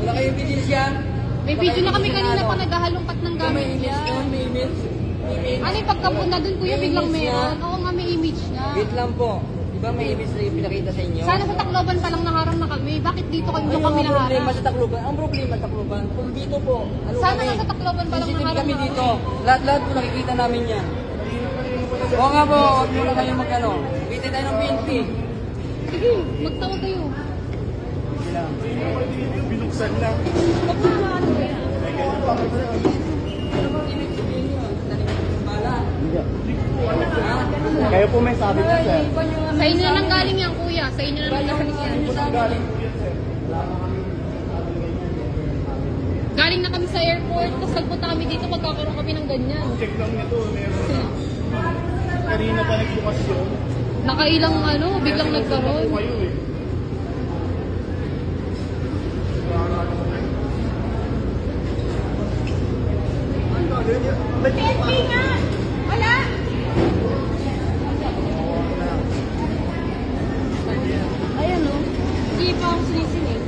Wala kayong ebidensya. May video na kami kanina pa naghahalongkat ng gamit niya. May image. Ano yung pagkapunta dun kuya, biglang meron? Oo nga, may image na. Wait lang po. Diba may image na pinakita sa inyo? Sana sa Tacloban pa lang naharang na kami. Bakit dito kami Ano kami ang problema naharang? sa Tacloban? Ang problema sa Tacloban, kung dito po, ano Sana kami? nasa Tacloban pa lang CCTV naharang kami na dito. Lahat-lahat po nakikita namin yan. Oo nga po, huwag nyo na kayo magkano. Kita tayo ng PNP. Sige, magtawag kayo. Binuksan lang. Magmamaano kaya? Kayo po may sabi niya, sir. Sa inyo na lang galing yan kuya. Sa inyo na lang galing yan. Galing na kami sa airport, tapos nagpunta kami dito, magkakaroon kami ng ganyan. Check lang nito, meron. Kanina pa nagbukas yun. Nakailang ano, biglang nagkaroon. Kayo eh. PNP nga! Wala! Ayan o. Hindi pa ako sinisingin.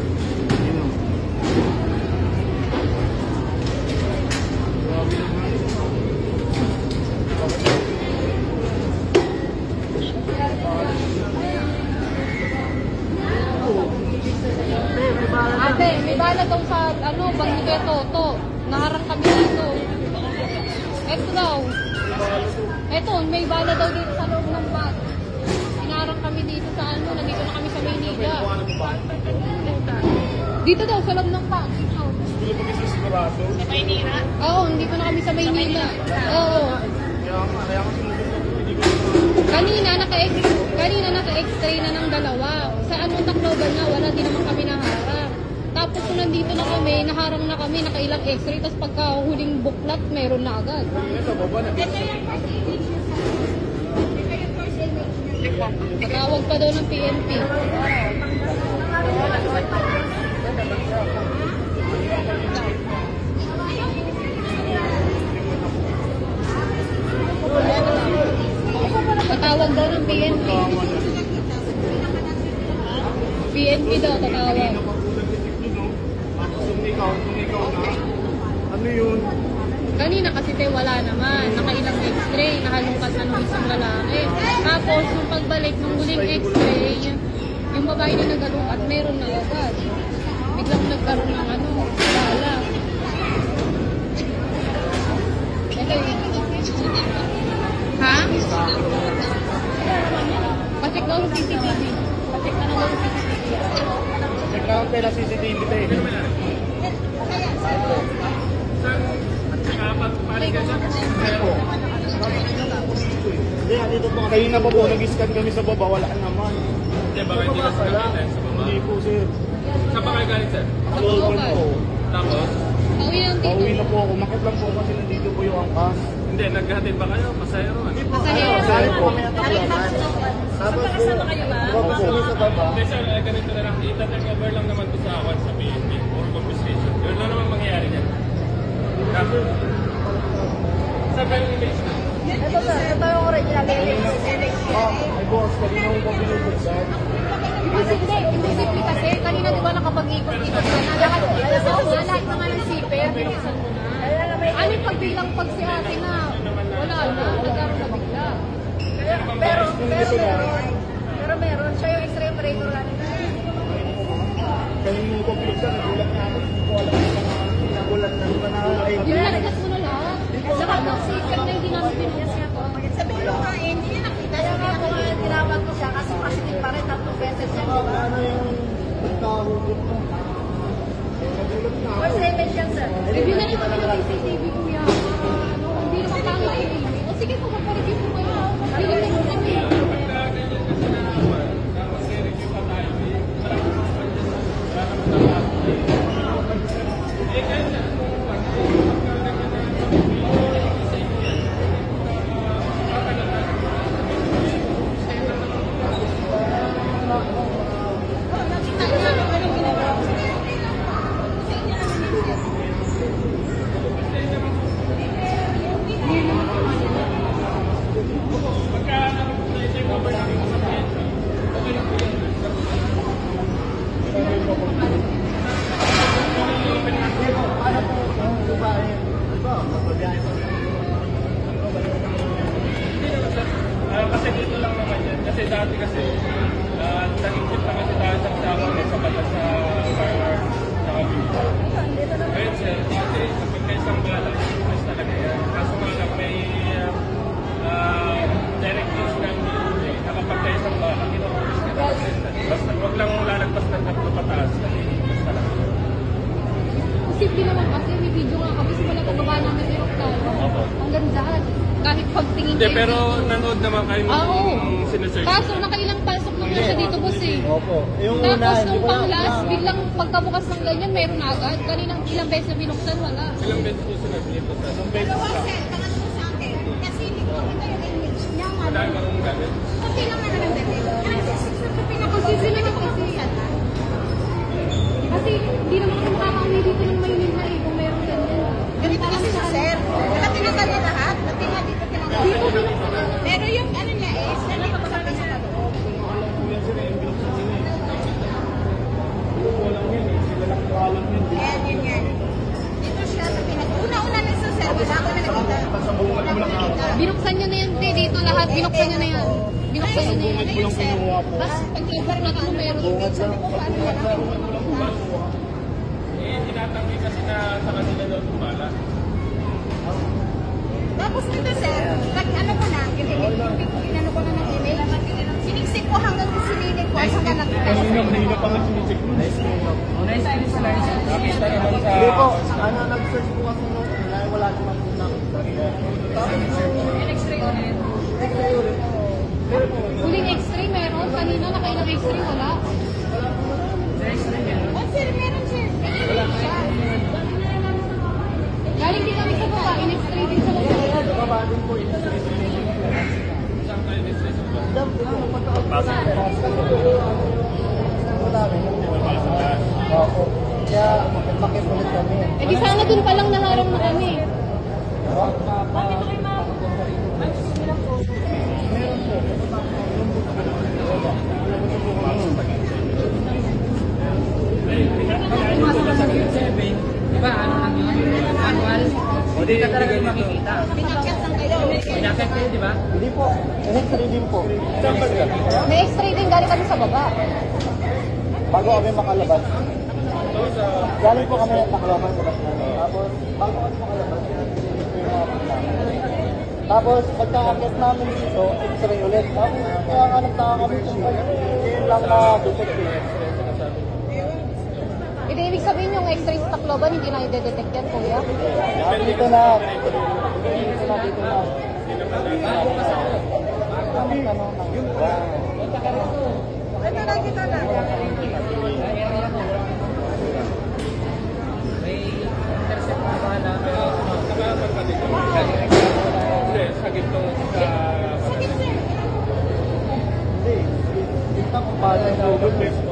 Ate, may bala daw sa ano, bag ni Kuya Toto. Naharang kami dito. Eto daw. Eto, may bala daw dito sa loob ng bag. Inaharang kami dito sa ano, nandito na kami sa Maynila. Dito daw, sa loob ng bag. Dito. Hindi pa kasi sigurado. Sa Maynila? Oo, dito na kami sa Maynila. Oo. Kaya kasi hindi ko Kanina naka-x-ray na ng dalawa. Sa ano, Tacloban na, wala din naman kami naharang. Tapos kung nandito na kami, naharang na kami, nakailang x-ray, tapos pagka huling buklat, meron na agad. sa baba na. Patawag pa daw ng PNP. Patawag daw ng PNP. PNP daw, tatawag. Nung ikaw na, ano yun? Kanina kasi tayo wala naman. Nakailang x-ray, nahalungkat na nung isang lalaki. Tapos, nung pagbalik ng huling x-ray, yung babae na nagalungkat, meron na agad. Biglang nagkaroon ng ano, bala. Ito yun. Ha? Pacheck daw yung CCTV. Pacheck na daw yung CCTV. Check lang pala CCTV tayo. Hindi, dito po. Kanina pa po, nag-scan kami sa baba, wala naman. Hindi, baka hindi ka sa baba. Hindi po, sir. Saan pa kayo galing, sir? Tacloban po. Tapos? Pauwi lang dito. Pauwi na po ako. Makit lang po kasi nandito po yung angkas. Hindi, naghahatid ba kayo? Pasahero? Pasahero. Sali po kami ang Tacloban. Tapos po, tapos kami sa baba. Hindi, sir, ganito na lang. Ita-take over lang naman ko sa awan sa PNP or compensation. Yun lang naman mangyayari niyan. Tapos, saan kayo image na? Ito sir, ito yung original. Ay boss, kanina ko pa binubuksan. Hindi, imposible kasi. Kanina di ba nakapag-ikot-ikot ka na. Lahat naman ng zipper, binuksan mo na. Ano yung pagbilang pag si ate na? Wala na, nagkaroon na bigla. Pero meron. Siya yung x-ray operator natin. Kanina ko binubuksan, nagulat na ako. Hindi ko alam yung mga nagulat na naman. Yung nalagkas mo na lahat. Saka ng zipper na hindi namin binuksan. Sabi ko nga, hindi niya nakita. Kaya nga po, tinawag ko siya kasi positive pa rin 3 beses siya. Ano yung nagkahugot mo? Nagulat na ako. For 7 yan, sir. Review na naman yung CCTV kuya. Hindi naman tama i-review. O sige po, magpa-review po kayo. Hindi naman kami. din naman kasi, may video nga kami, simula pababa namin ni Roxanne. Hanggang dyan. Kahit pagtingin Hindi, pero nanood naman kayo Oo. nung sinesearch. Kaso nakailang pasok na siya dito, boss eh. Opo. Yung una, Tapos hindi nung ko lang. pang-last, biglang pagkabukas ng ganyan, meron na agad. Kaninang ilang beses na binuksan, wala. Ilang beses po sila dito sa Dalawa, sir, pangatlo sa akin. Kasi hindi ko kita yung image niya. wala kang gamit. Kasi lang na ng dati. Kasi sa pinakasisi na nakakulisan na. Kasi hindi naman kung kakauni dito ng Maynila eh, kung meron ganyan. Ganito kasi sa sir. Wala tinanggal niya lahat. Pati nga dito tinanggal. Pero yung ano niya is, nandito sa pinakaloob. Ayan, yun yan. Dito siya sa una-una na sa sir. Wala ko na nakita. Wala ko nakita. Binuksan niya na yan, te, dito lahat. Binuksan niya na yan. Binuksan niya na yan. Ano yung sir? Tapos pag-cover na ano meron. Sabi ko, paano yan ang pinupunta? Tinatanggi kasi na sa kanila daw tumala. Tapos nito sir, ano ko na, inano ko na ng email, siniksik ko hanggang sinilig ko, hanggang nakita ko. Kanina pa nga sinisik mo. Hindi po, nag-search po kasi nung dahil wala naman po nakita. Huling x-ray meron. Kanina nakailang x-ray, wala. Oh sir, meron sir. Galing din kami sa baba, in-x-ray din sa baba. Baba din po ito. Saan tayo distress ba? Opo. Kaya makipulit kami. Eh di sana dun palang naharang na kami. Pinakit lang kayo. Hindi po. History din po. May x-ray din, galing kami sa baba. Bago kami makalabas. Galing po kami nakalaman sa Basman. Tapos, bago kami makalabas, tapos, pagka-akit namin dito, x-ray ulit. Tapos, kaya nga nagtaka kami kung yun lang na-detect eh. Hindi, ibig sabihin yung x-ray sa Tacloban, hindi na i-detect yan, kuya. Dito na. Dito na. Kami, ano, Ito na, dito na. Hindi, sa gitno sa... Sakit sir. hindi. Dito kung paano yung Google.